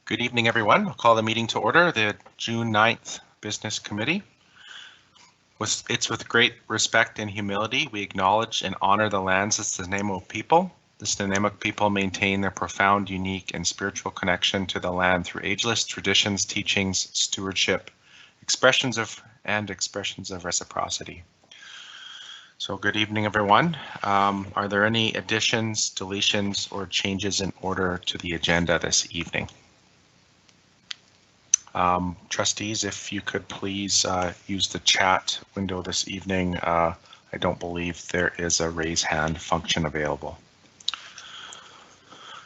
Good evening, everyone. I'll call the meeting to order, the June 9th Business Committee. It's with great respect and humility we acknowledge and honor the lands of the Nanaimo people. The Nanaimo people maintain their profound, unique, and spiritual connection to the land through ageless traditions, teachings, stewardship, expressions of reciprocity. So good evening, everyone. Are there any additions, deletions, or changes in order to the agenda this evening? Trustees, if you could please use the chat window this evening. I don't believe there is a raise hand function available.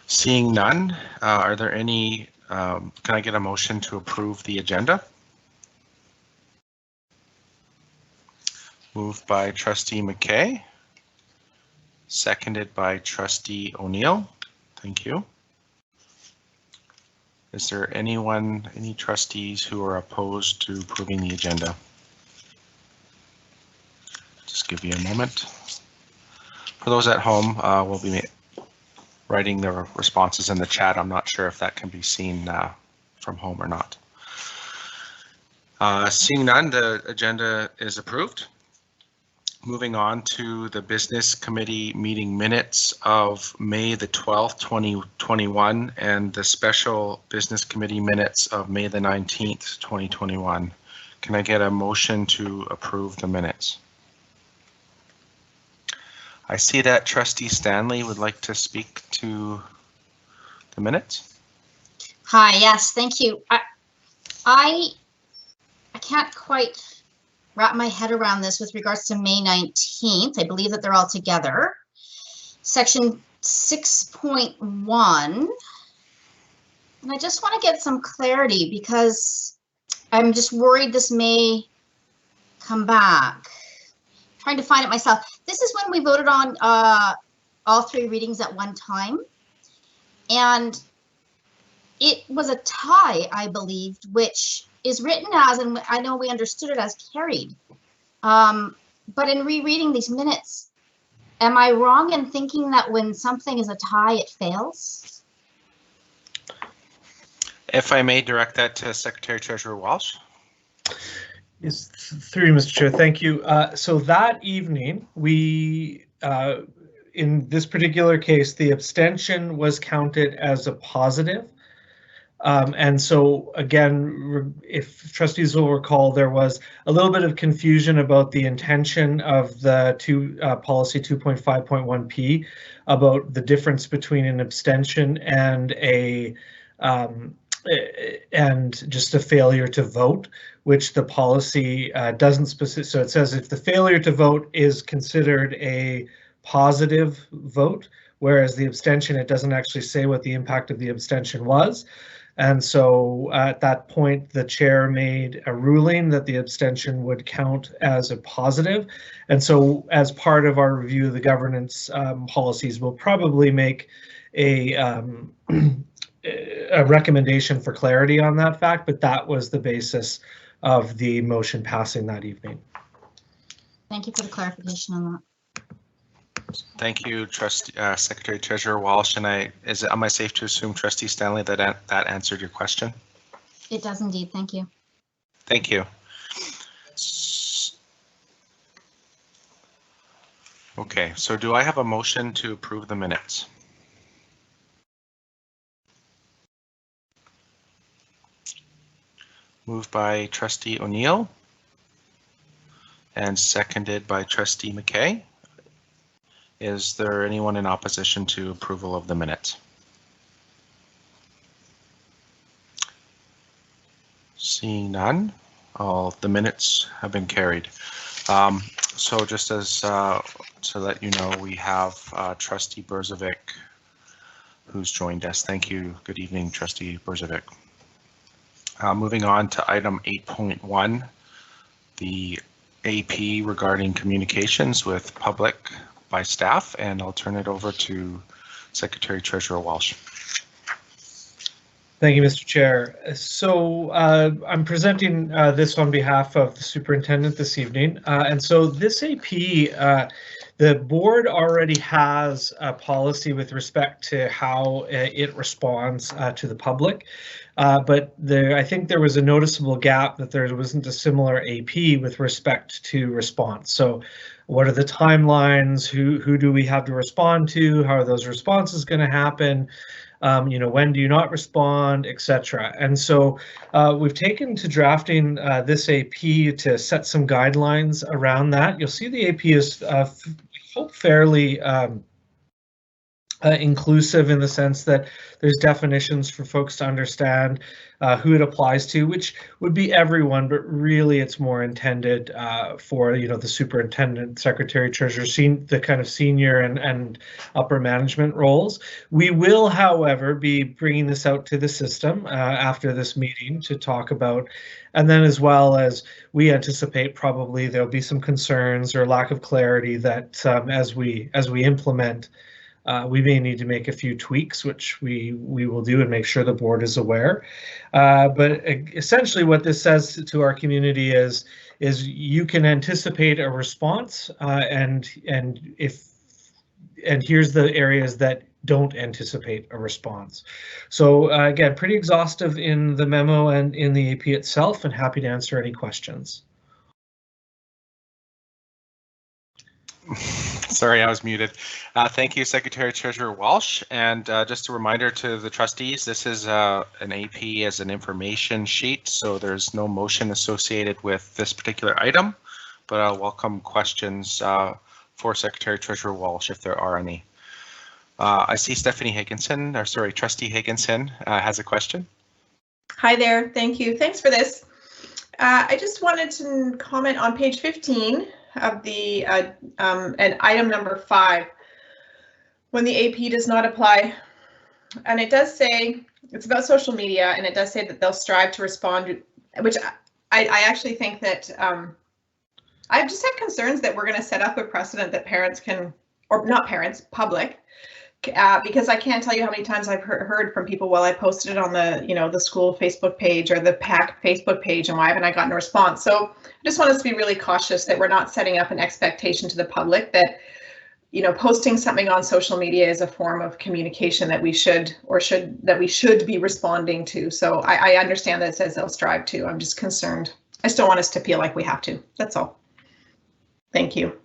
Seeing none, are there any, can I get a motion to approve the agenda? Moved by Trustee McKay, seconded by Trustee O'Neill. Thank you. Is there any trustees who are opposed to approving the agenda? Just give you a moment. For those at home, we'll be writing the responses in the chat. I'm not sure if that can be seen from home or not. Seeing none, the agenda is approved. Moving on to the Business Committee meeting minutes of May the 12th, 2021, and the Special Business Committee minutes of May the 19th, 2021. Can I get a motion to approve the minutes? I see that Trustee Stanley would like to speak to the minutes. Hi, yes, thank you. I can't quite wrap my head around this with regards to May 19th. I believe that they're all together. Section 6.1. And I just want to get some clarity because I'm just worried this may come back. I'm trying to find it myself. This is when we voted on all three readings at one time. And it was a tie, I believed, which is written as, and I know we understood it as carried. But in rereading these minutes, am I wrong in thinking that when something is a tie, it fails? If I may direct that to Secretary Treasurer Walsh. Yes, through you, Mr. Chair. Thank you. So that evening, we, in this particular case, the abstention was counted as a positive. And so again, if trustees will recall, there was a little bit of confusion about the intention of the policy 2.5.1p about the difference between an abstention and just a failure to vote, which the policy doesn't specify. So it says if the failure to vote is considered a positive vote, whereas the abstention, it doesn't actually say what the impact of the abstention was. And so at that point, the chair made a ruling that the abstention would count as a positive. And so as part of our review of the governance policies, we'll probably make a recommendation for clarity on that fact, but that was the basis of the motion passing that evening. Thank you for the clarification on that. Thank you, Secretary Treasurer Walsh. And am I safe to assume, Trustee Stanley, that answered your question? It does indeed. Thank you. Thank you. Okay, so do I have a motion to approve the minutes? Moved by Trustee O'Neill and seconded by Trustee McKay. Is there anyone in opposition to approval of the minutes? Seeing none, all the minutes have been carried. So just as to let you know, we have Trustee Berzovic who's joined us. Thank you. Good evening, Trustee Berzovic. Moving on to item 8.1, the AP regarding communications with public by staff, and I'll turn it over to Secretary Treasurer Walsh. Thank you, Mr. Chair. So I'm presenting this on behalf of the superintendent this evening. And so this AP, the board already has a policy with respect to how it responds to the public. But I think there was a noticeable gap that there wasn't a similar AP with respect to response. So what are the timelines? Who do we have to respond to? How are those responses going to happen? When do you not respond, etc. And so we've taken to drafting this AP to set some guidelines around that. You'll see the AP is fairly inclusive in the sense that there's definitions for folks to understand who it applies to, which would be everyone, but really it's more intended for the superintendent, secretary, treasurer, the kind of senior and upper management roles. We will, however, be bringing this out to the system after this meeting to talk about, and then as well as we anticipate probably there'll be some concerns or lack of clarity that as we implement. We may need to make a few tweaks, which we will do and make sure the board is aware. But essentially what this says to our community is you can anticipate a response and here's the areas that don't anticipate a response. So again, pretty exhaustive in the memo and in the AP itself, and happy to answer any questions. Sorry, I was muted. Thank you, Secretary Treasurer Walsh. And just a reminder to the trustees, this is an AP as an information sheet, so there's no motion associated with this particular item, but I'll welcome questions for Secretary Treasurer Walsh if there are any. I see Stephanie Higginson, or sorry, Trustee Higginson has a question. Hi there, thank you. Thanks for this. I just wanted to comment on page 15 of the and item number 5, when the AP does not apply, and it does say it's about social media, and it does say that they'll strive to respond, which I actually think that I've just had concerns that we're going to set up a precedent that parents can, or not parents, public, because I can't tell you how many times I've heard from people, well, I posted it on the, the school Facebook page or the PAC Facebook page, and why haven't I gotten a response? So I just want us to be really cautious that we're not setting up an expectation to the public that, posting something on social media is a form of communication that we should be responding to. So I understand that it says they'll strive to. I'm just concerned. I still want us to feel like we have to. That's all. Thank you.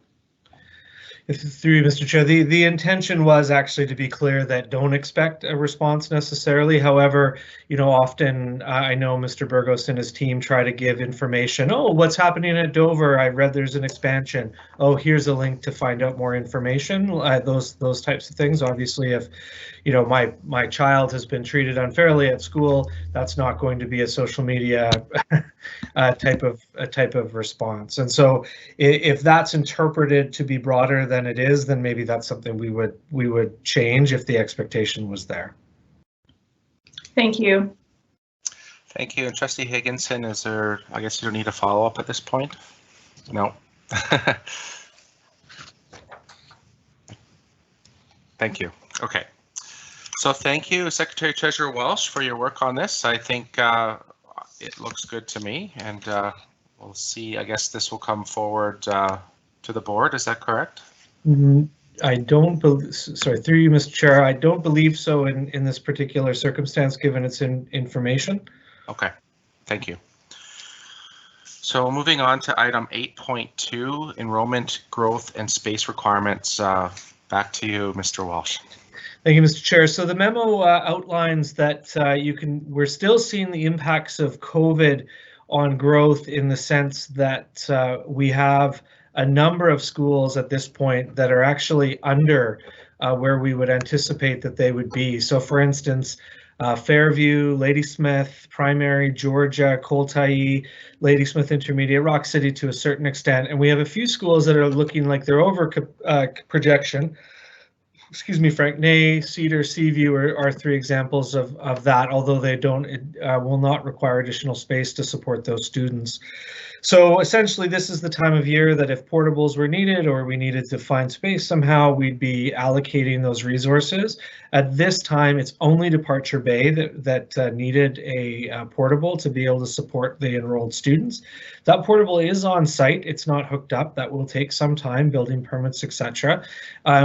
Through you, Mr. Chair, the intention was actually to be clear that don't expect a response necessarily. However, often I know Mr. Burgos and his team try to give information. Oh, what's happening at Dover? I read there's an expansion. Oh, here's a link to find out more information. Those types of things. Obviously, if my child has been treated unfairly at school, that's not going to be a social media type of response. And so, if that's interpreted to be broader than it is, then maybe that's something we would change if the expectation was there. Thank you. Thank you. And Trustee Higginson, is there, I guess you don't need a follow-up at this point? No. Thank you. Okay. So thank you, Secretary Treasurer Walsh, for your work on this. I think it looks good to me, and we'll see. I guess this will come forward to the board. Is that correct? I don't believe, sorry, through you, Mr. Chair, I don't believe so in this particular circumstance, given its information. Okay, thank you. So moving on to item 8.2, enrollment growth and space requirements. Back to you, Mr. Walsh. Thank you, Mr. Chair. So the memo outlines that we're still seeing the impacts of COVID on growth in the sense that we have a number of schools at this point that are actually under where we would anticipate that they would be. So for instance, Fairview, Ladysmith Primary, Georgia, Coltai, Ladysmith Intermediate, Rock City to a certain extent. And we have a few schools that are looking like they're over projection. Frank Nay, Cedar, Seaview are three examples of that, although they will not require additional space to support those students. So essentially, this is the time of year that if portables were needed or we needed to find space somehow, we'd be allocating those resources. At this time, it's only Departure Bay that needed a portable to be able to support the enrolled students. That portable is on site. It's not hooked up. That will take some time, building permits, etc.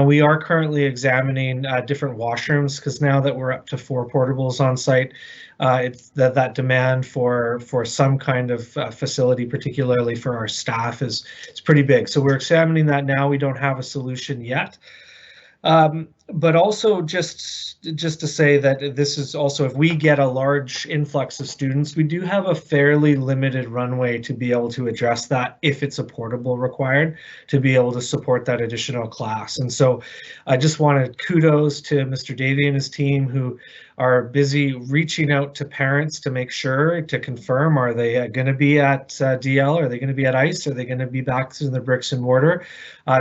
We are currently examining different washrooms because now that we're up to 4 portables on site, it's that demand for some kind of facility, particularly for our staff, is pretty big. So we're examining that now. We don't have a solution yet. But also just to say that this is also, if we get a large influx of students, we do have a fairly limited runway to be able to address that if it's a portable required to be able to support that additional class. And so I just wanted kudos to Mr. Davey and his team who are busy reaching out to parents to make sure, to confirm, are they going to be at DL? Are they going to be at ICE? Are they going to be back to the bricks and mortar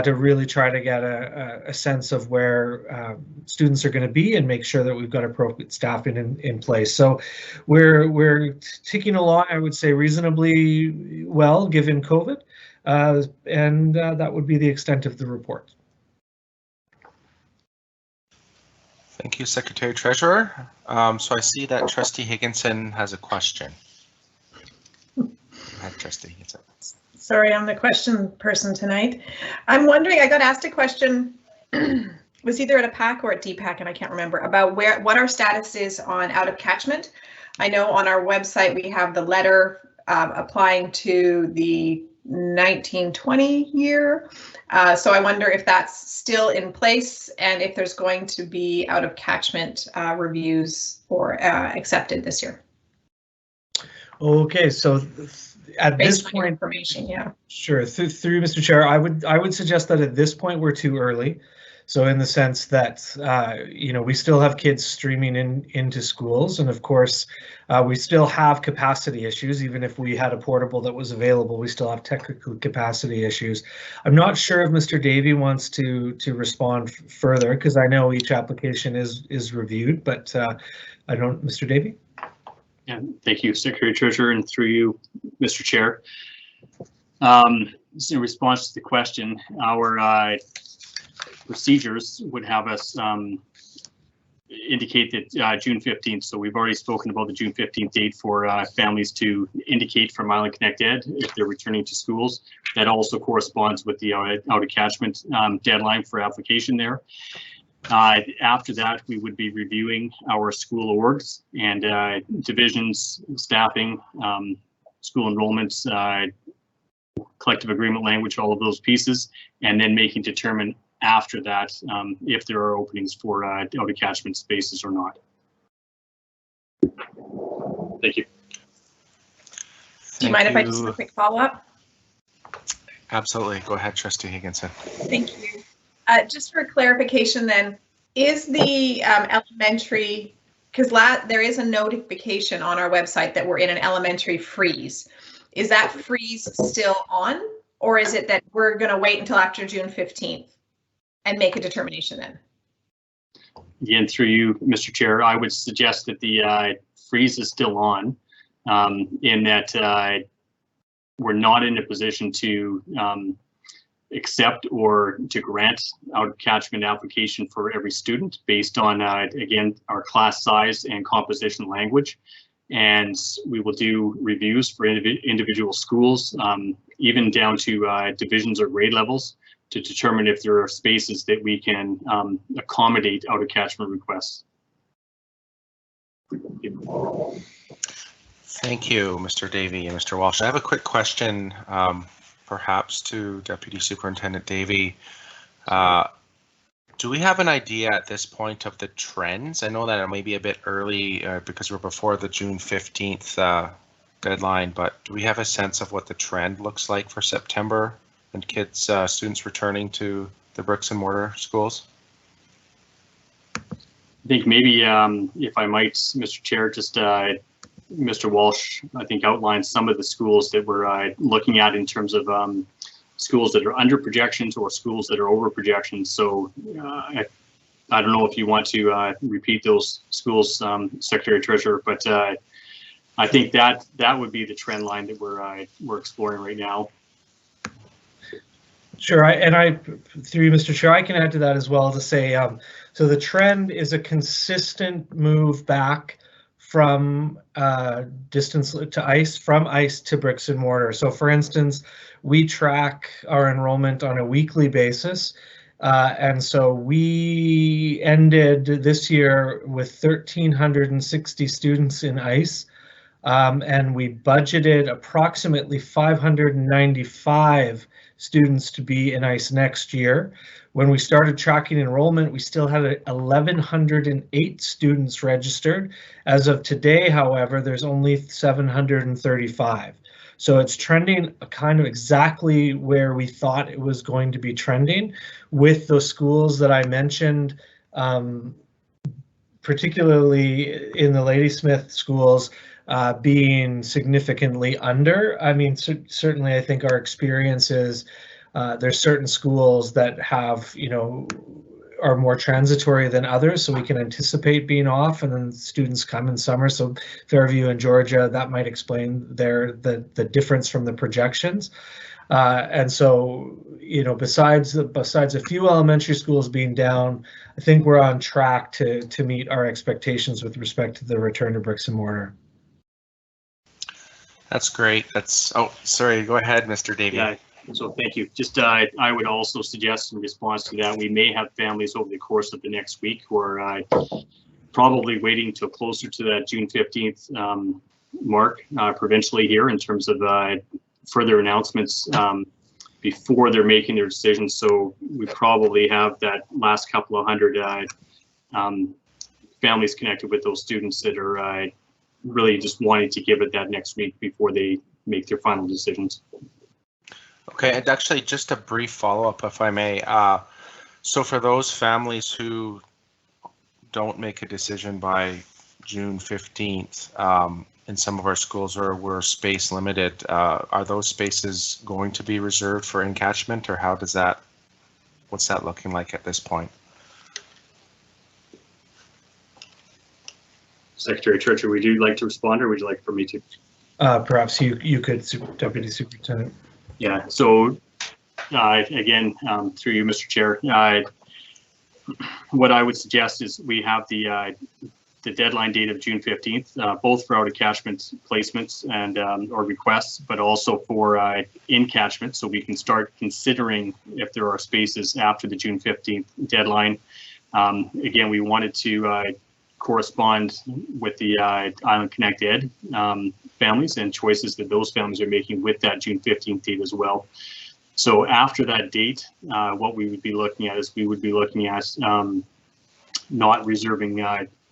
to really try to get a sense of where students are going to be and make sure that we've got appropriate staffing in place. So we're ticking along, I would say, reasonably well given COVID, and that would be the extent of the report. Thank you, Secretary Treasurer. So I see that Trustee Higginson has a question. Hi, Trustee Higginson. Sorry, I'm the question person tonight. I'm wondering, I got asked a question, was either at a PAC or at DPAC, and I can't remember, about what our status is on out of catchment. I know on our website we have the letter applying to the 1920 year. So I wonder if that's still in place and if there's going to be out of catchment reviews or accepted this year. Okay, so at this point, information, yeah. Sure, through Mr. Chair, I would suggest that at this point we're too early. So in the sense that, we still have kids streaming into schools, and of course, we still have capacity issues. Even if we had a portable that was available, we still have technical capacity issues. I'm not sure if Mr. Davey wants to respond further, because I know each application is reviewed, but I don't, Mr. Davey? Yeah, thank you, Secretary Treasurer, and through you, Mr. Chair. In response to the question, our procedures would have us indicate that June 15th. So we've already spoken about the June 15th date for families to indicate from Island Connect Ed if they're returning to schools. That also corresponds with the out of catchment deadline for application there. After that, we would be reviewing our school orgs and divisions, staffing, school enrollments, collective agreement language, all of those pieces, and then determine after that if there are openings for out of catchment spaces or not. Thank you. Do you mind if I just do a quick follow-up? Absolutely. Go ahead, Trustee Higginson. Thank you. Just for clarification then, is the elementary, because there is a notification on our website that we're in an elementary freeze. Is that freeze still on, or is it that we're going to wait until after June 15th and make a determination then? Again, through you, Mr. Chair, I would suggest that the freeze is still on, in that we're not in a position to accept or to grant out of catchment application for every student based on, again, our class size and composition language. And we will do reviews for individual schools, even down to divisions or grade levels, to determine if there are spaces that we can accommodate out of catchment requests. Thank you, Mr. Davey and Mr. Walsh. I have a quick question, perhaps to Deputy Superintendent Davey. Do we have an idea at this point of the trends? I know that it may be a bit early because we're before the June 15th deadline, but do we have a sense of what the trend looks like for September and kids, students returning to the bricks and mortar schools? I think maybe, if I might, Mr. Chair, just Mr. Walsh, I think, outlined some of the schools that we're looking at in terms of schools that are under projections or schools that are over projections. So I don't know if you want to repeat those schools, Secretary Treasurer, but I think that would be the trend line that we're exploring right now. Sure, I through you, Mr. Chair, I can add to that as well to say, so the trend is a consistent move back from distance to ICE, from ICE to bricks and mortar. So for instance, we track our enrollment on a weekly basis. And so we ended this year with 1,360 students in ICE. And we budgeted approximately 595 students to be in ICE next year. When we started tracking enrollment, we still had 1,108 students registered. As of today, however, there's only 735. So it's trending kind of exactly where we thought it was going to be trending, with those schools that I mentioned, particularly in the Ladysmith schools, being significantly under. I mean, certainly I think our experience is there's certain schools that have, are more transitory than others, so we can anticipate being off, and then students come in summer. So Fairview and Georgia, that might explain the difference from the projections. And so, besides a few elementary schools being down, I think we're on track to meet our expectations with respect to the return to bricks and mortar. That's great. Oh, sorry, go ahead, Mr. Davey. Yeah, so thank you. Just I would also suggest in response to that, we may have families over the course of the next week who are probably waiting till closer to that June 15th mark provincially here in terms of further announcements before they're making their decisions. So we probably have that last couple of hundred families connected with those students that are really just wanting to give it that next week before they make their final decisions. Okay, and actually just a brief follow-up, if I may. So for those families who don't make a decision by June 15th, in some of our schools or we're space limited, are those spaces going to be reserved for encatchment, or what's that looking like at this point? Secretary Churcher, would you like to respond, or would you like for me to? Perhaps you could, Deputy Superintendent. Yeah, so again, through you, Mr. Chair, what I would suggest is we have the deadline date of June 15th, both for out-of-catchment placements and or requests, but also for in-catchment, so we can start considering if there are spaces after the June 15th deadline. Again, we wanted to correspond with the Island Connect Ed families and choices that those families are making with that June 15th date as well. So after that date, what we would be looking at is we would be looking at not reserving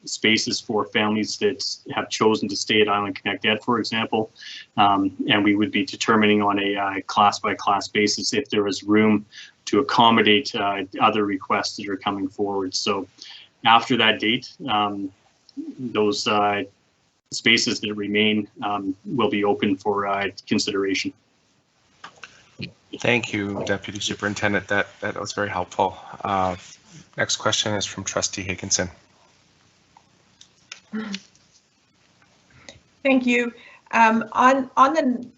spaces for families that have chosen to stay at Island Connect Ed, for example, and we would be determining on a class-by-class basis if there is room to accommodate other requests that are coming forward. So after that date, those spaces that remain will be open for consideration. Thank you, Deputy Superintendent. That was very helpful. Next question is from Trustee Higginson. Thank you. On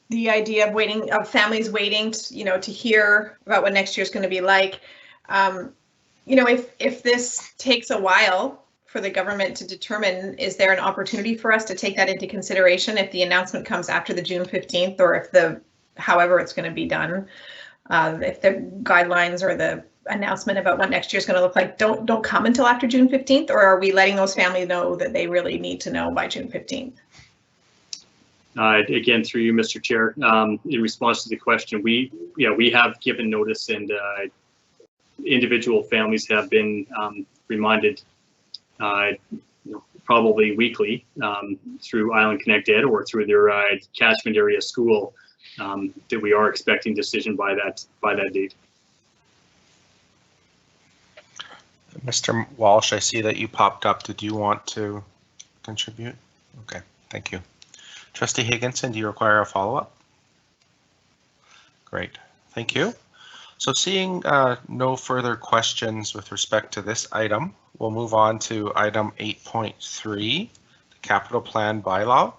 the idea of families waiting, to hear about what next year is going to be like. If this takes a while for the government to determine, is there an opportunity for us to take that into consideration if the announcement comes after the June 15th, or if however it's going to be done, if the guidelines or the announcement about what next year is going to look like don't come until after June 15th, or are we letting those families know that they really need to know by June 15th? Again, through you, Mr. Chair, in response to the question, we have given notice, and individual families have been reminded probably weekly through Island Connect Ed or through their catchment area school that we are expecting decision by that date. Mr. Walsh, I see that you popped up. Did you want to contribute? Okay, thank you. Trustee Higginson, do you require a follow-up? Great, thank you. So seeing no further questions with respect to this item, we'll move on to item 8.3, the capital plan bylaw.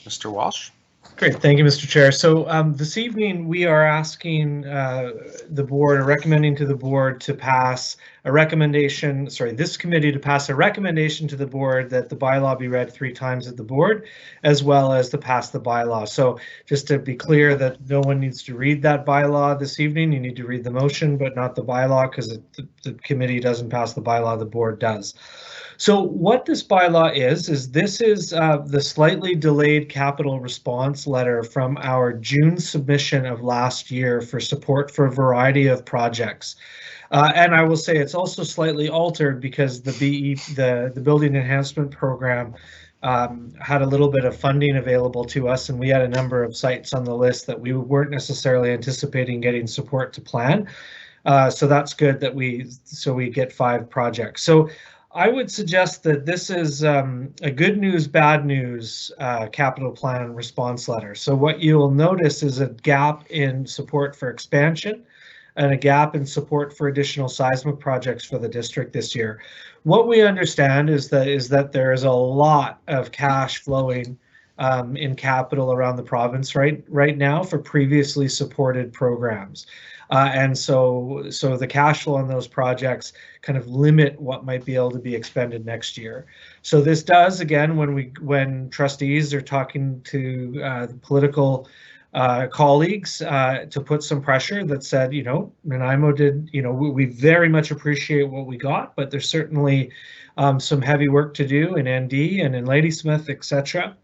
Mr. Walsh. Great, thank you, Mr. Chair. So this evening we are asking the board, or recommending to the board to pass a recommendation, this committee to pass a recommendation to the board that the bylaw be read 3 times at the board, as well as to pass the bylaw. So just to be clear that no one needs to read that bylaw this evening, you need to read the motion, but not the bylaw, because the committee doesn't pass the bylaw, the board does. So what this bylaw is this is the slightly delayed capital response letter from our June submission of last year for support for a variety of projects. And I will say it's also slightly altered because the Building Enhancement Program had a little bit of funding available to us, and we had a number of sites on the list that we weren't necessarily anticipating getting support to plan. So that's good that we get 5 projects. So I would suggest that this is a good news, bad news capital plan response letter. So what you'll notice is a gap in support for expansion and a gap in support for additional seismic projects for the district this year. What we understand is that there is a lot of cash flowing in capital around the province right now for previously supported programs. And so the cash flow on those projects kind of limit what might be able to be expended next year. So this does, again, when trustees are talking to the political colleagues to put some pressure that said, Nanaimo did, we very much appreciate what we got, but there's certainly some heavy work to do in ND and in Ladysmith, etc.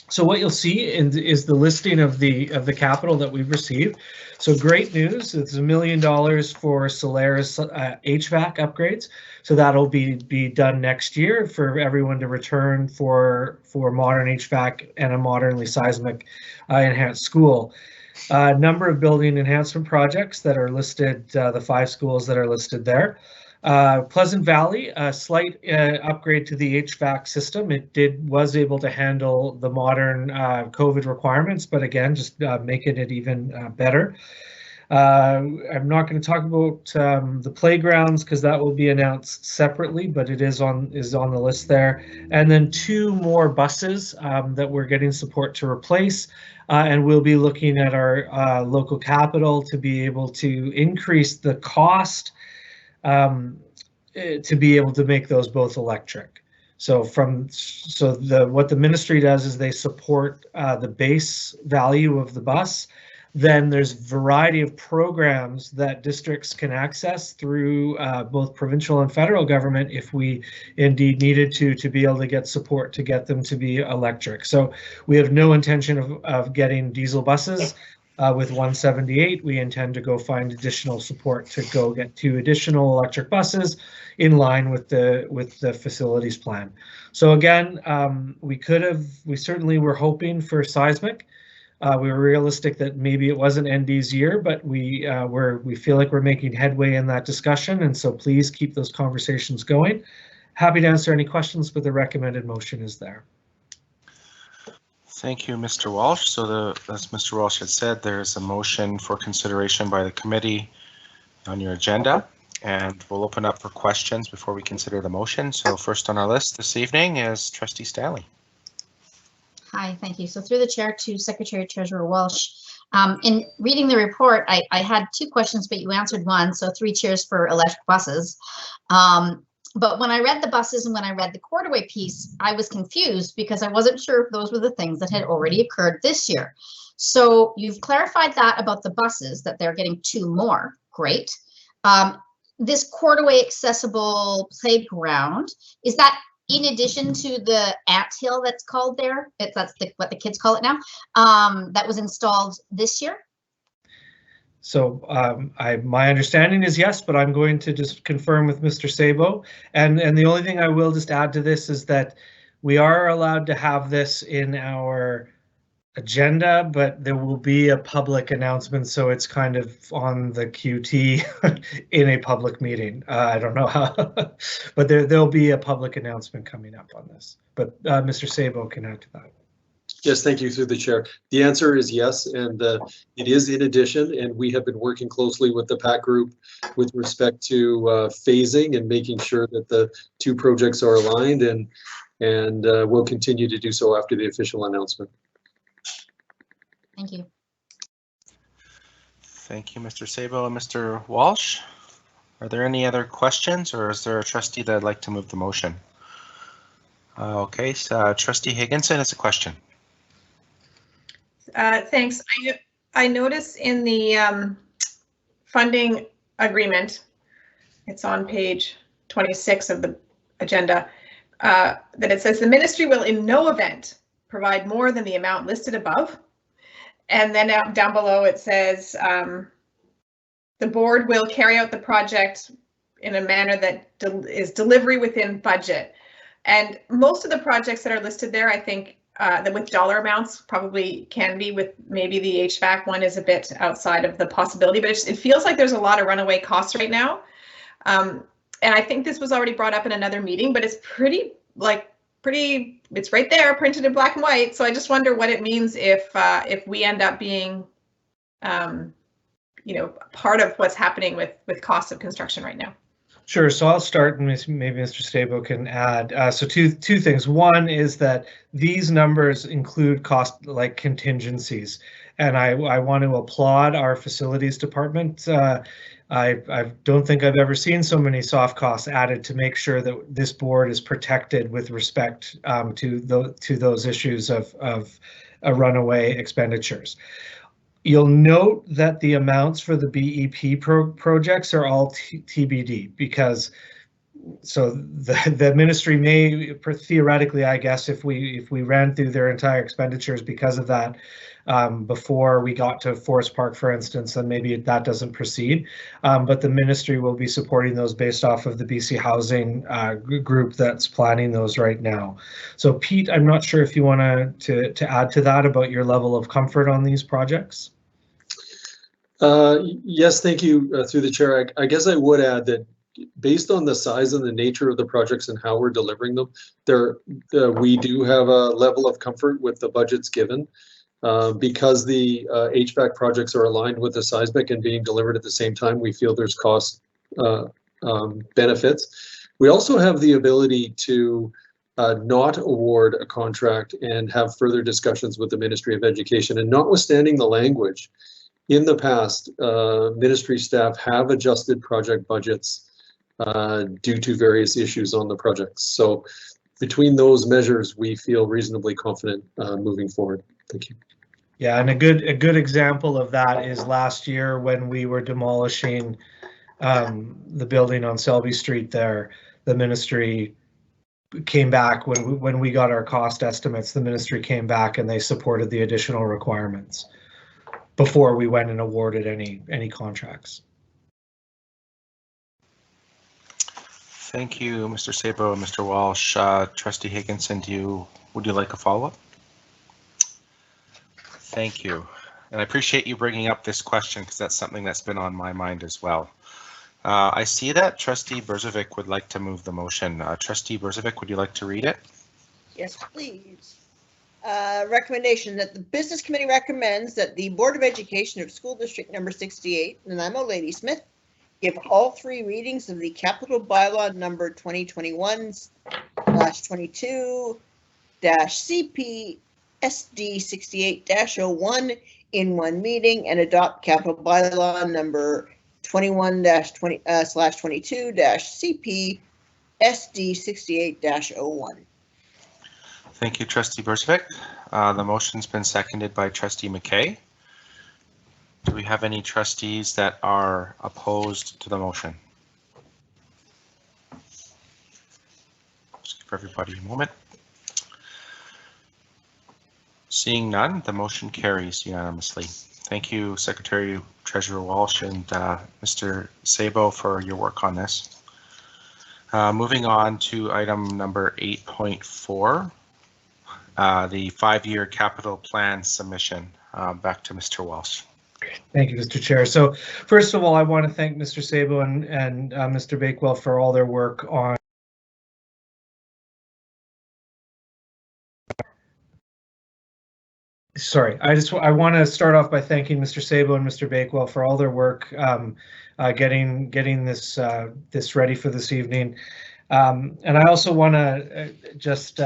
So what you'll see is the listing of the capital that we've received. So great news, it's $1 million for Solaris HVAC upgrades. So that'll be done next year for everyone to return for modern HVAC and a modernly seismic enhanced school. Number of building enhancement projects that are listed, the 5 schools that are listed there. Pleasant Valley, a slight upgrade to the HVAC system. It was able to handle the modern COVID requirements, but again, just making it even better. I'm not going to talk about the playgrounds because that will be announced separately, but it is on the list there. And then 2 more buses that we're getting support to replace. And we'll be looking at our local capital to be able to increase the cost to be able to make those both electric. So what the ministry does is they support the base value of the bus. Then there's a variety of programs that districts can access through both provincial and federal government if we indeed needed to be able to get support to get them to be electric. So we have no intention of getting diesel buses. With 178, we intend to go find additional support to go get 2 additional electric buses in line with the facilities plan. So again, we certainly were hoping for seismic. We were realistic that maybe it wasn't ND's year, but we feel like we're making headway in that discussion, and so please keep those conversations going. Happy to answer any questions, but the recommended motion is there. Thank you, Mr. Walsh. So as Mr. Walsh had said, there's a motion for consideration by the committee on your agenda, and we'll open up for questions before we consider the motion. So first on our list this evening is Trustee Stanley. Hi, thank you. So through the chair to Secretary Treasurer Walsh. In reading the report, I had 2 questions, but you answered one. So 3 cheers for electric buses. But when I read the buses and when I read the Quarterway piece, I was confused because I wasn't sure if those were the things that had already occurred this year. So you've clarified that about the buses, that they're getting 2 more. Great. This Quarterway accessible playground, is that in addition to the anthill that's called there? That's what the kids call it now, that was installed this year? So my understanding is yes, but I'm going to just confirm with Mr. Sabo. And the only thing I will just add to this is that we are allowed to have this in our agenda, but there will be a public announcement, so it's kind of on the QT in a public meeting. I don't know how, but there'll be a public announcement coming up on this. But Mr. Sabo can add to that. Yes, thank you, through the chair. The answer is yes, and it is in addition, and we have been working closely with the PAC group with respect to phasing and making sure that the two projects are aligned, and we'll continue to do so after the official announcement. Thank you. Thank you, Mr. Sabo and Mr. Walsh. Are there any other questions, or is there a trustee that'd like to move the motion? Okay, so Trustee Higginson has a question. Thanks. I noticed in the funding agreement, it's on page 26 of the agenda, that it says the ministry will in no event provide more than the amount listed above. And then down below it says the board will carry out the project in a manner that is delivery within budget. And most of the projects that are listed there, I think that with dollar amounts probably can be, with maybe the HVAC one is a bit outside of the possibility, but it feels like there's a lot of runaway costs right now. And I think this was already brought up in another meeting, but it's it's right there printed in black and white. So I just wonder what it means if we end up being, part of what's happening with cost of construction right now. Sure. So I'll start, and maybe Mr. Sabo can add. So two things. One is that these numbers include cost like contingencies, and I want to applaud our facilities department. I don't think I've ever seen so many soft costs added to make sure that this board is protected with respect to those issues of runaway expenditures. You'll note that the amounts for the BEP projects are all TBD, because so the ministry may theoretically, I guess, if we ran through their entire expenditures because of that before we got to Forest Park, for instance, then maybe that doesn't proceed. But the ministry will be supporting those based off of the BC Housing group that's planning those right now. So Pete, I'm not sure if you want to add to that about your level of comfort on these projects. Yes, thank you, through the chair. I guess I would add that based on the size and the nature of the projects and how we're delivering them, we do have a level of comfort with the budgets given. Because the HVAC projects are aligned with the seismic and being delivered at the same time, we feel there's cost benefits. We also have the ability to not award a contract and have further discussions with the Ministry of Education. And notwithstanding the language, in the past, ministry staff have adjusted project budgets due to various issues on the projects. So between those measures, we feel reasonably confident moving forward. Thank you. Yeah, and a good example of that is last year when we were demolishing the building on Selby Street there. The ministry came back when we got our cost estimates. The ministry came back and they supported the additional requirements before we went and awarded any contracts. Thank you, Mr. Sabo and Mr. Walsh. Trustee Higginson, would you like a follow-up? Thank you. And I appreciate you bringing up this question because that's something that's been on my mind as well. I see that Trustee Brzovic would like to move the motion. Trustee Brzovic, would you like to read it? Yes, please. Recommendation that the Business Committee recommends that the Board of Education of School District number 68, Nanaimo Ladysmith, give all three readings of the capital bylaw number 2021/22-CP SD 68-01 in one meeting and adopt capital bylaw number 21-22-CP SD 68-01. Thank you, Trustee Brzovic. The motion's been seconded by Trustee McKay. Do we have any trustees that are opposed to the motion? Just give everybody a moment. Seeing none, the motion carries unanimously. Thank you, Secretary Treasurer Walsh and Mr. Sabo for your work on this. Moving on to item number 8.4, the 5-year capital plan submission. Back to Mr. Walsh. Thank you, Mr. Chair. So first of all, I want to thank Mr. Sabo and Mr. Bakewell for all their work on Sorry, I want to start off by thanking Mr. Sabo and Mr. Bakewell for all their work getting this this ready for this evening. And I also want to just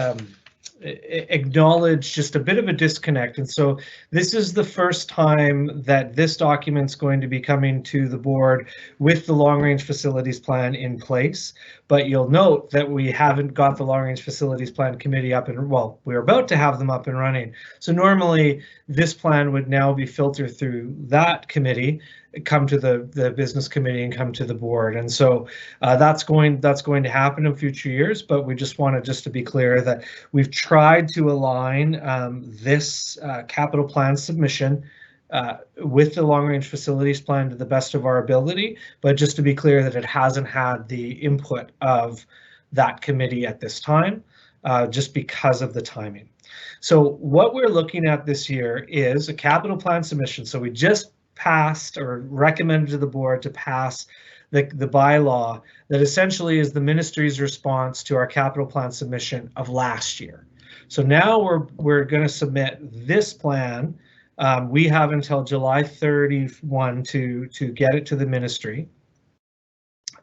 acknowledge just a bit of a disconnect. And so this is the first time that this document's going to be coming to the board with the long range facilities plan in place. But you'll note that we haven't got the long range facilities plan committee up and, well, we're about to have them up and running. So normally this plan would now be filtered through that committee, come to the business committee and come to the board. And so that's going to happen in future years, but we just wanted just to be clear that we've tried to align this capital plan submission with the long range facilities plan to the best of our ability, but just to be clear that it hasn't had the input of that committee at this time, just because of the timing. So what we're looking at this year is a capital plan submission. So we just passed or recommended to the board to pass the bylaw that essentially is the ministry's response to our capital plan submission of last year. So now we're going to submit this plan. We have until July 31 to get it to the ministry.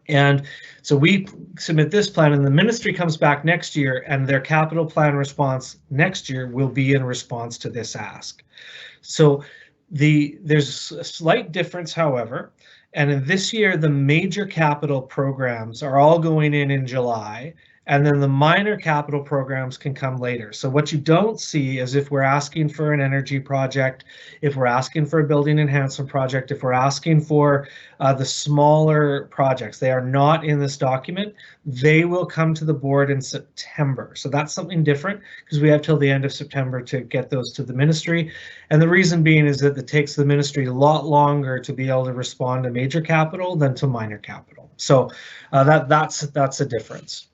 And so we submit this plan and the ministry comes back next year and their capital plan response next year will be in response to this ask. So there's a slight difference, however, and in this year, the major capital programs are all going in July, and then the minor capital programs can come later. So what you don't see is if we're asking for an energy project, if we're asking for a building enhancement project, if we're asking for the smaller projects, they are not in this document. They will come to the board in September. So that's something different because we have till the end of September to get those to the ministry. And the reason being is that it takes the ministry a lot longer to be able to respond to major capital than to minor capital. So that's a difference.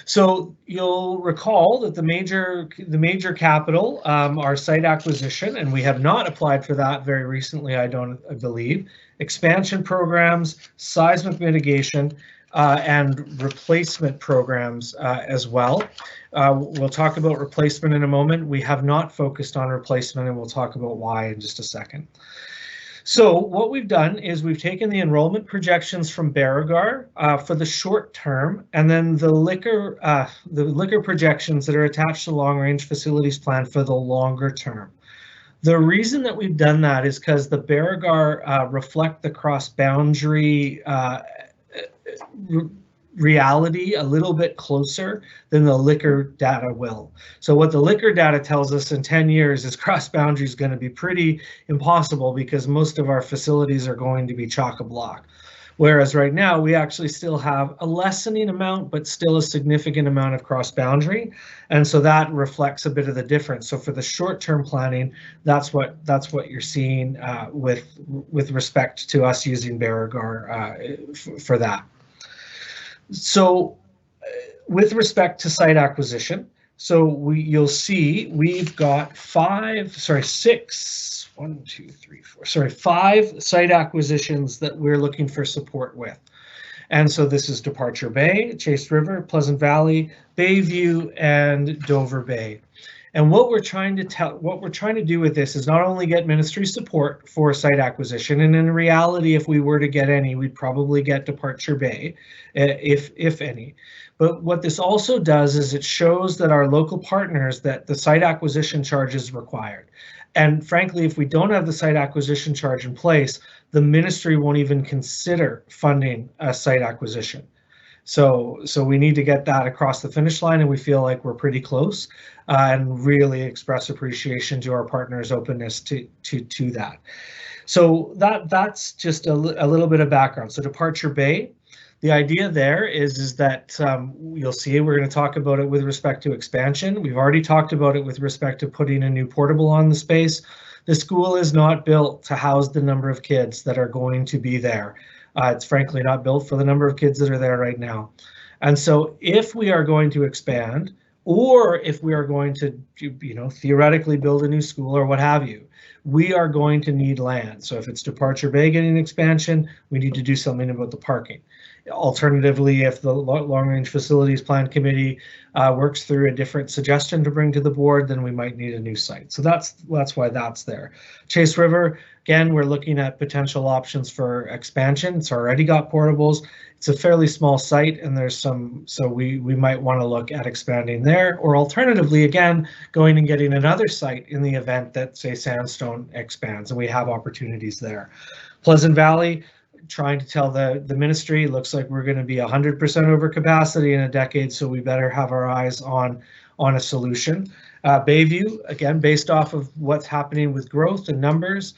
So you'll recall that the major capital are site acquisition, and we have not applied for that very recently, I believe. Expansion programs, seismic mitigation, and replacement programs as well. We'll talk about replacement in a moment. We have not focused on replacement, and we'll talk about why in just a second. So what we've done is we've taken the enrollment projections from Beauregard for the short term, and then the liquor projections that are attached to the long range facilities plan for the longer term. The reason that we've done that is because the Beauregard reflect the cross-boundary reality a little bit closer than the liquor data will. So what the liquor data tells us in 10 years is cross boundary is going to be pretty impossible because most of our facilities are going to be chock-a-block. Whereas right now we actually still have a lessening amount, but still a significant amount of cross boundary. And so that reflects a bit of the difference. So for the short-term planning, that's what you're seeing with respect to us using Beauregard for that. So with respect to site acquisition, so you'll see we've got five site acquisitions that we're looking for support with. And so this is Departure Bay, Chase River, Pleasant Valley, Bayview, and Dover Bay. And what we're trying to do with this is not only get ministry support for site acquisition, and in reality, if we were to get any, we'd probably get Departure Bay, if any. But what this also does is it shows that our local partners that the site acquisition charge is required. And frankly, if we don't have the site acquisition charge in place, the ministry won't even consider funding a site acquisition. So we need to get that across the finish line, and we feel like we're pretty close, and really express appreciation to our partners' openness to that. So that's just a little bit of background. So Departure Bay, the idea there is that you'll see we're going to talk about it with respect to expansion. We've already talked about it with respect to putting a new portable on the space. The school is not built to house the number of kids that are going to be there. It's frankly not built for the number of kids that are there right now. And so if we are going to expand, or if we are going to, theoretically build a new school or what have you, we are going to need land. So if it's Departure Bay getting expansion, we need to do something about the parking. Alternatively, if the long range facilities plan committee works through a different suggestion to bring to the board, then we might need a new site. So that's why that's there. Chase River, again, we're looking at potential options for expansion. It's already got portables. It's a fairly small site, and there's some, so we might want to look at expanding there, or alternatively, again, going and getting another site in the event that, say, Sandstone expands, and we have opportunities there. Pleasant Valley, trying to tell the ministry, looks like we're going to be 100% over capacity in a decade, so we better have our eyes on a solution. Bayview, again, based off of what's happening with growth and numbers,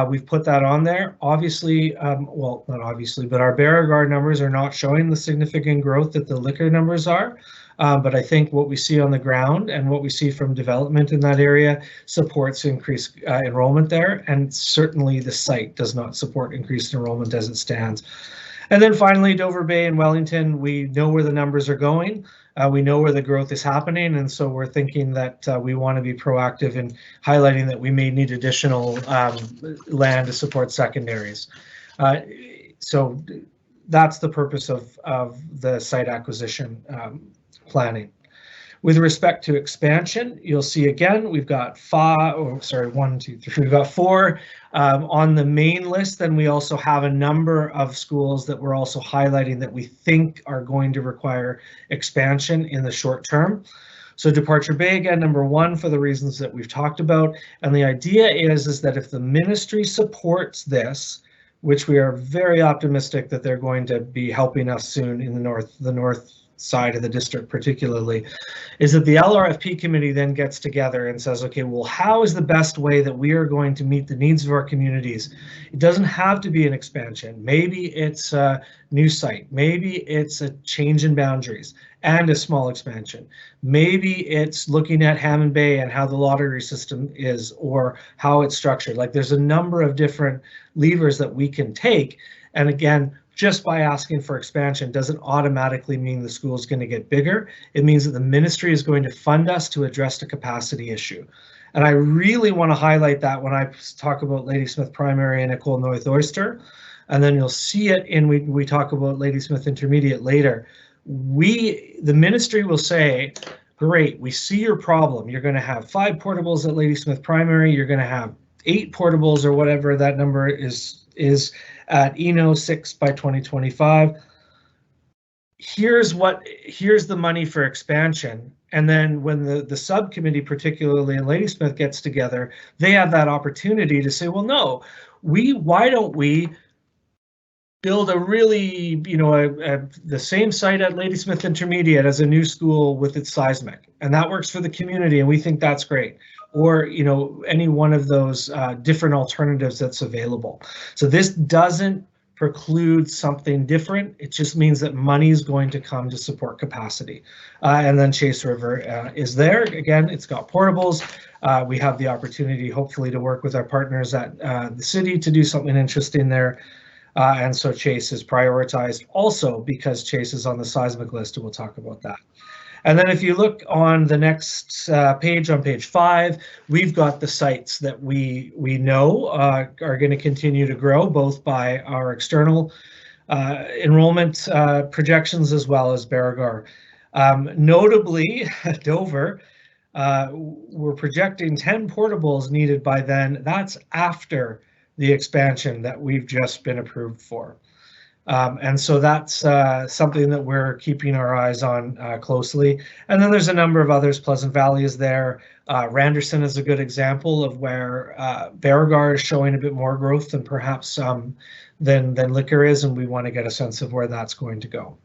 we've put that on there. Obviously, well, not obviously, but our Beauregard numbers are not showing the significant growth that the liquor numbers are. But I think what we see on the ground and what we see from development in that area supports increased enrollment there. And certainly the site does not support increased enrollment as it stands. And then finally, Dover Bay and Wellington, we know where the numbers are going. We know where the growth is happening, and so we're thinking that we want to be proactive in highlighting that we may need additional land to support secondaries. So that's the purpose of the site acquisition planning. With respect to expansion, you'll see again, we've got we've got 4 on the main list. Then we also have a number of schools that we're also highlighting that we think are going to require expansion in the short term. So Departure Bay, again, number 1 for the reasons that we've talked about. And the idea is that if the ministry supports this, which we are very optimistic that they're going to be helping us soon in the north side of the district particularly, is that the LRFP committee then gets together and says, okay, well, how is the best way that we are going to meet the needs of our communities? It doesn't have to be an expansion. Maybe it's a new site. Maybe it's a change in boundaries and a small expansion. Maybe it's looking at Hammond Bay and how the lottery system is or how it's structured. Like, there's a number of different levers that we can take. And again, just by asking for expansion doesn't automatically mean the school is going to get bigger. It means that the ministry is going to fund us to address the capacity issue. And I really want to highlight that when I talk about Ladysmith Primary and Nicole North Oyster. And then you'll see it in we talk about Ladysmith Intermediate later. The ministry will say, great, we see your problem. You're going to have 5 portables at Ladysmith Primary. You're going to have 8 portables or whatever that number is at Eno 6 by 2025. Here's the money for expansion. And then when the subcommittee, particularly in Ladysmith, gets together, they have that opportunity to say, well, no, why don't we build a really, the same site at Ladysmith Intermediate as a new school with its seismic, and that works for the community, and we think that's great. Or, any one of those different alternatives that's available. So this doesn't preclude something different. It just means that money is going to come to support capacity. And then Chase River is there. Again, it's got portables. We have the opportunity, hopefully, to work with our partners at the city to do something interesting there. And so Chase is prioritized also because Chase is on the seismic list, and we'll talk about that. And then if you look on the next page, on page 5, we've got the sites that we know are going to continue to grow, both by our external enrollment projections as well as Beauregard. Notably, Dover, we're projecting 10 portables needed by then. That's after the expansion that we've just been approved for. And so that's something that we're keeping our eyes on closely. And then there's a number of others. Pleasant Valley is there. Randerson is a good example of where Beauregard is showing a bit more growth than perhaps than Liquor is, and we want to get a sense of where that's going to go.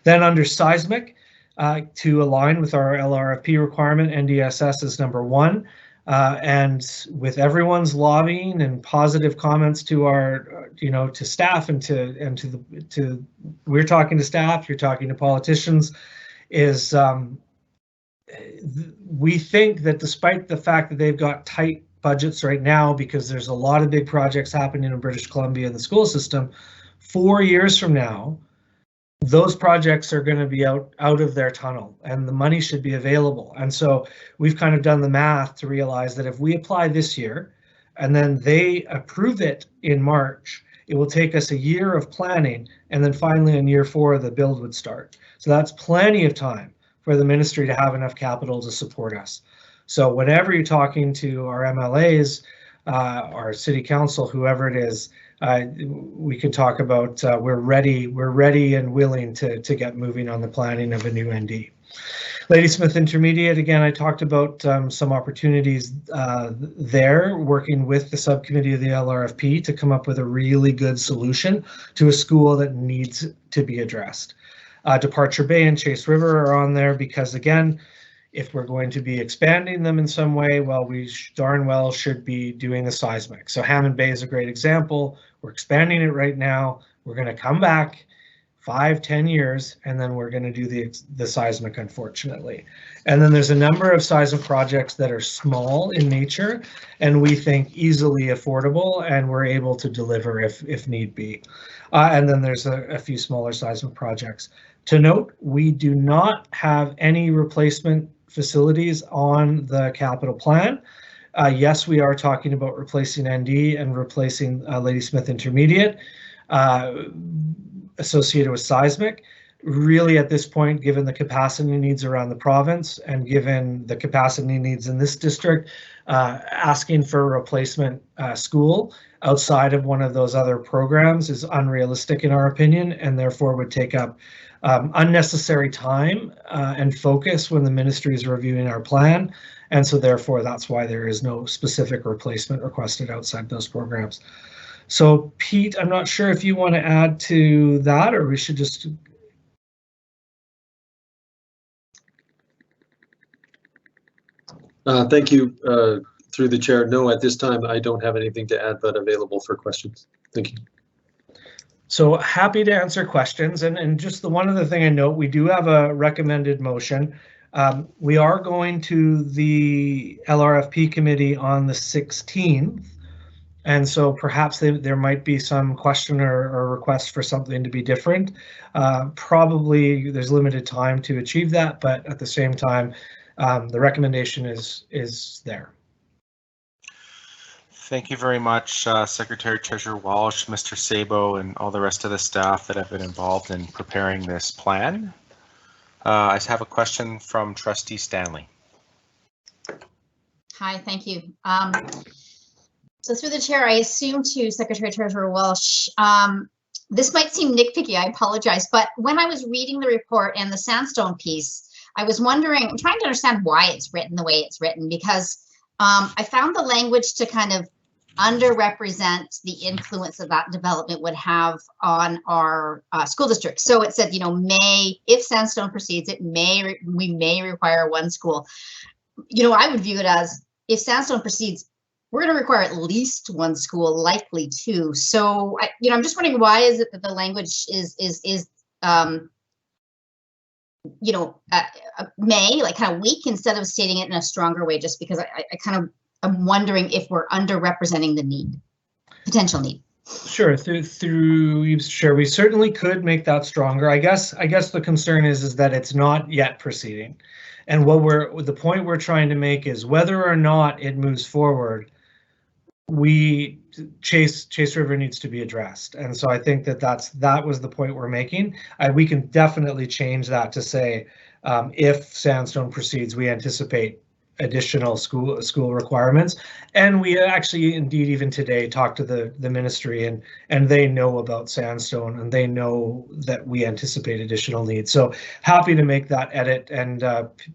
Then under seismic, to align with our LRFP requirement, NDSS is number 1. And with everyone's lobbying and positive comments to our, to staff and we're talking to staff, you're talking to politicians, is we think that despite the fact that they've got tight budgets right now, because there's a lot of big projects happening in British Columbia in the school system, 4 years from now, those projects are going to be out of their tunnel and the money should be available. And so we've kind of done the math to realize that if we apply this year and then they approve it in March, It will take us a year of planning, and then finally in year 4, the build would start. So that's plenty of time for the ministry to have enough capital to support us. So whenever you're talking to our MLAs, our city council, whoever it is, we can talk about we're ready and willing to get moving on the planning of a new ND. Ladysmith Intermediate, again, I talked about some opportunities there, working with the subcommittee of the LRFP to come up with a really good solution to a school that needs to be addressed. Departure Bay and Chase River are on there because, again, if we're going to be expanding them in some way, well, we darn well should be doing the seismic. So Hammond Bay is a great example. We're expanding it right now. We're going to come back 5-10 years, and then we're going to do the seismic, unfortunately. And then there's a number of seismic projects that are small in nature, and we think easily affordable, and we're able to deliver if need be. And then there's a few smaller seismic projects. To note, we do not have any replacement facilities on the capital plan. Yes, we are talking about replacing ND and replacing Ladysmith Intermediate. Associated with seismic. Really at this point, given the capacity needs around the province and given the capacity needs in this district, asking for a replacement school outside of one of those other programs is unrealistic in our opinion, and therefore would take up unnecessary time and focus when the ministry is reviewing our plan. And so therefore that's why there is no specific replacement requested outside those programs. So Pete, I'm not sure if you want to add to that, or we should just. Thank you, through the chair. No, at this time, I don't have anything to add, but available for questions. Thank you. So happy to answer questions. And just the one other thing I note, we do have a recommended motion. We are going to the LRFP committee on the 16th. And so perhaps there might be some question or request for something to be different. Probably there's limited time to achieve that, but at the same time, the recommendation is there. Thank you very much, Secretary Treasurer Walsh, Mr. Sabo, and all the rest of the staff that have been involved in preparing this plan. I have a question from Trustee Stanley. Hi, thank you. So through the chair, I assume to Secretary Treasurer Walsh, this might seem nitpicky, I apologize, but when I was reading the report and the sandstone piece, I was wondering, I'm trying to understand why it's written the way it's written, because I found the language to kind of underrepresent the influence that that development would have on our school district. So it said, you know, if sandstone proceeds, we may require one school. You know, I would view it as if sandstone proceeds, we're going to require at least one school, likely two. So, I'm just wondering, why is it that the language is may, like, kind of weak, instead of stating it in a stronger way, just because I kind of am wondering if we're underrepresenting the potential need. Sure, sure, we certainly could make that stronger. I guess the concern is that it's not yet proceeding. And the point we're trying to make is whether or not it moves forward, Chase River needs to be addressed. And so I think that was the point we're making. We can definitely change that to say if sandstone proceeds, we anticipate additional school requirements. And we actually indeed even today talked to the ministry, and they know about sandstone, and they know that we anticipate additional needs. So happy to make that edit, and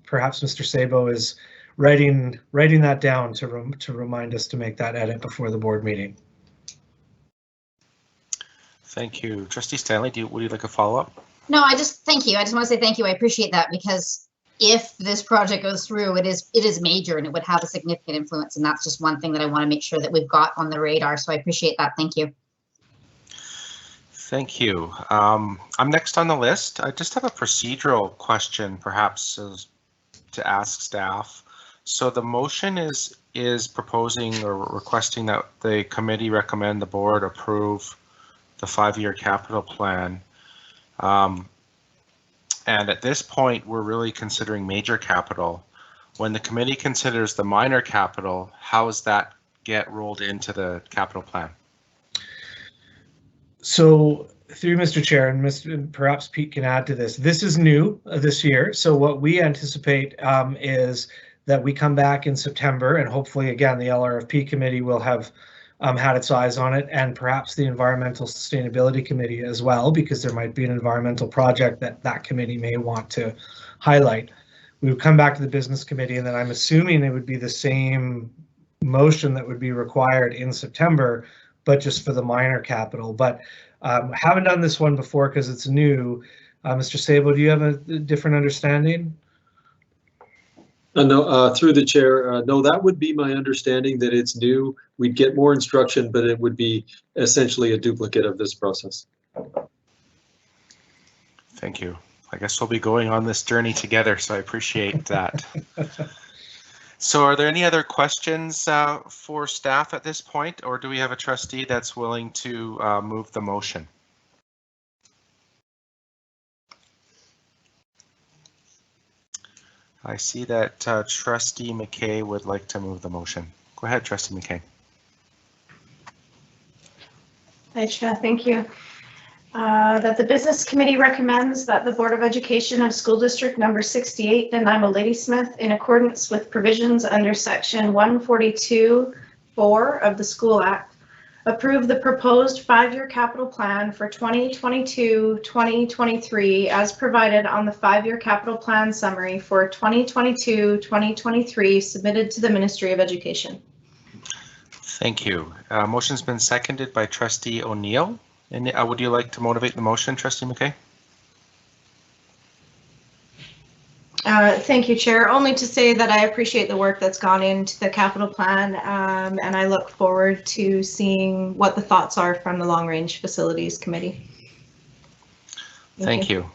perhaps Mr. Sabo is writing that down to remind us to make that edit before the board meeting. Thank you. Trustee Stanley, would you like a follow-up? No, thank you. I just want to say thank you. I appreciate that, because if this project goes through, it is major and it would have a significant influence. And that's just one thing that I want to make sure that we've got on the radar. So I appreciate that. Thank you. Thank you. I'm next on the list. I just have a procedural question, perhaps, to ask staff. So the motion is proposing or requesting that the committee recommend the board approve the 5-year capital plan. And at this point, we're really considering major capital. When the committee considers the minor capital, how does that get rolled into the capital plan? So through Mr. Chair, and perhaps Pete can add to this, this is new this year. So what we anticipate is that we come back in September, and hopefully, again, the LRFP committee will have had its eyes on it, and perhaps the Environmental Sustainability Committee as well, because there might be an environmental project that that committee may want to highlight. We would come back to the Business Committee, and then I'm assuming it would be the same motion that would be required in September, but just for the minor capital. But haven't done this one before because it's new. Mr. Sabo, do you have a different understanding? No, through the chair, no, that would be my understanding, that it's new. We'd get more instruction, but it would be essentially a duplicate of this process. Thank you. I guess we'll be going on this journey together, so I appreciate that. So are there any other questions for staff at this point, or do we have a trustee that's willing to move the motion? I see that Trustee McKay would like to move the motion. Go ahead, Trustee McKay. Hi, Chair. Thank you. That the Business Committee recommends that the Board of Education of School District Number 68, Nanaimo Ladysmith, in accordance with provisions under Section 142(4) of the School Act, approve the proposed 5-year capital plan for 2022-2023 as provided on the 5-year capital plan summary for 2022-2023 submitted to the Ministry of Education. Thank you. Motion's been seconded by Trustee O'Neill. And would you like to motivate the motion, Trustee McKay? Thank you, Chair. Only to say that I appreciate the work that's gone into the capital plan, and I look forward to seeing what the thoughts are from the Long Range Facilities Committee. Thank you.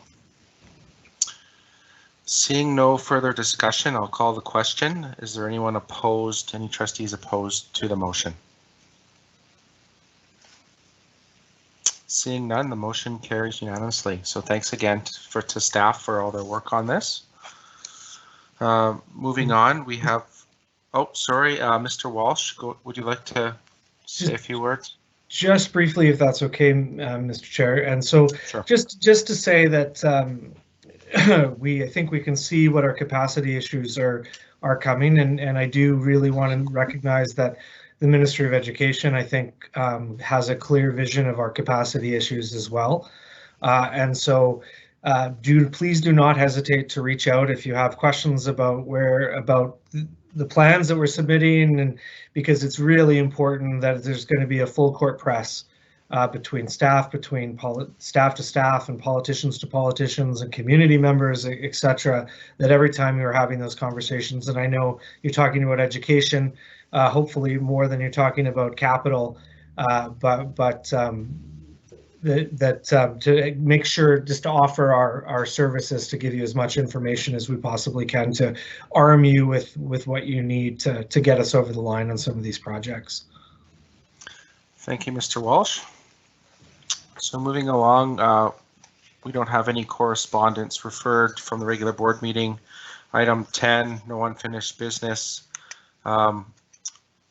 Seeing no further discussion, I'll call the question. Is there anyone opposed, any trustees opposed to the motion? Seeing none, the motion carries unanimously. So thanks again to staff for all their work on this. Moving on, we have, oh, sorry, Mr. Walsh, would you like to say a few words? Just briefly, if that's okay, Mr. Chair. And so Sure. just to say that I think we can see what our capacity issues are coming, and I do really want to recognize that the Ministry of Education, I think, has a clear vision of our capacity issues as well. And so please do not hesitate to reach out if you have questions about the plans that we're submitting, and because it's really important that there's going to be a full court press between staff to staff and politicians to politicians and community members, etc., that every time you're having those conversations, and I know you're talking about education, hopefully more than you're talking about capital, to make sure just to offer our services to give you as much information as we possibly can to arm you with what you need to get us over the line on some of these projects. Thank you, Mr. Walsh. So moving along, we don't have any correspondence referred from the regular board meeting. Item 10, no unfinished business.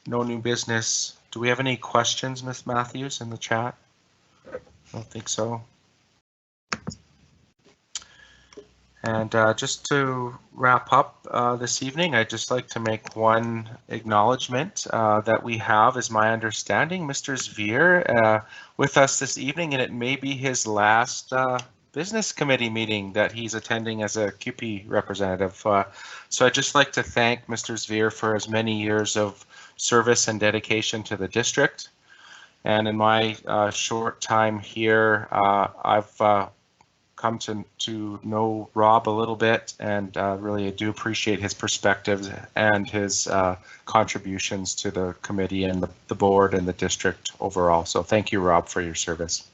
No new business. Do we have any questions, Ms. Matthews, in the chat? I don't think so. And just to wrap up this evening, I'd just like to make one acknowledgement that we have, is my understanding, Mr. Zvier with us this evening, and it may be his last business committee meeting that he's attending as a CUPE representative. So I'd just like to thank Mr. Zvier for his many years of service and dedication to the district. And in my short time here, I've come to know Rob a little bit, and really I do appreciate his perspectives and his contributions to the committee and the board and the district overall. So thank you, Rob, for your service.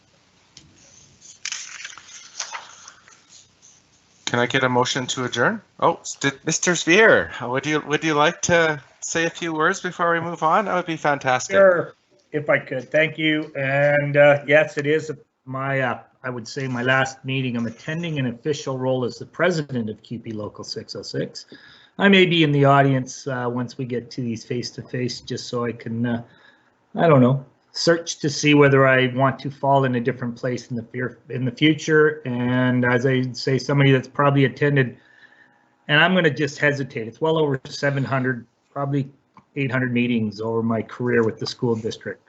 Can I get a motion to adjourn? Oh, Mr. Zvier, would you like to say a few words before we move on? That would be fantastic. Sure, if I could. Thank you. And yes, it is my, I would say, my last meeting. I'm attending an official role as the president of CUPE Local 606. I may be in the audience once we get to these face-to-face, just so I can, I don't know, search to see whether I want to fall in a different place in the future. And as I say, somebody that's probably attended, and I'm going to just hesitate, it's well over 700, probably 800 meetings over my career with the school district.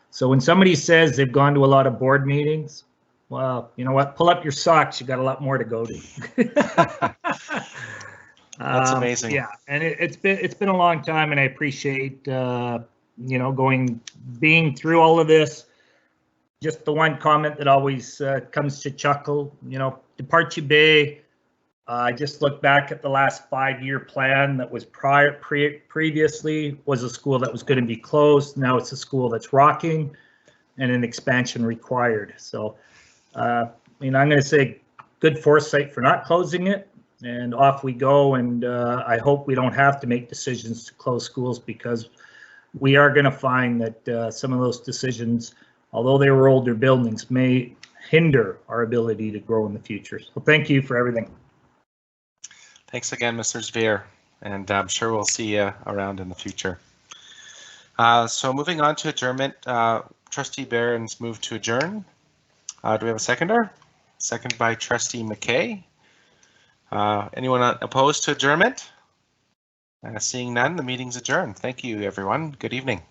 So when somebody says they've gone to a lot of board meetings, well, you know what? Pull up your socks. You got a lot more to go to. That's amazing. Yeah, and it's been a long time, and I appreciate you know, being through all of this. Just the one comment that always comes to chuckle, you know, Departure Bay. I just look back at the last 5-year plan that was previously was a school that was going to be closed. Now it's a school that's rocking and an expansion required. So, I mean, I'm going to say good foresight for not closing it, and off we go. And I hope we don't have to make decisions to close schools, because we are going to find that some of those decisions, although they were older buildings, may hinder our ability to grow in the future. So thank you for everything. Thanks again, Mr. Zveer, and I'm sure we'll see you around in the future. So moving on to adjournment, Trustee Barron's moved to adjourn. Do we have a seconder? Second by Trustee McKay. Anyone opposed to adjournment? Seeing none, the meeting's adjourned. Thank you, everyone. Good evening.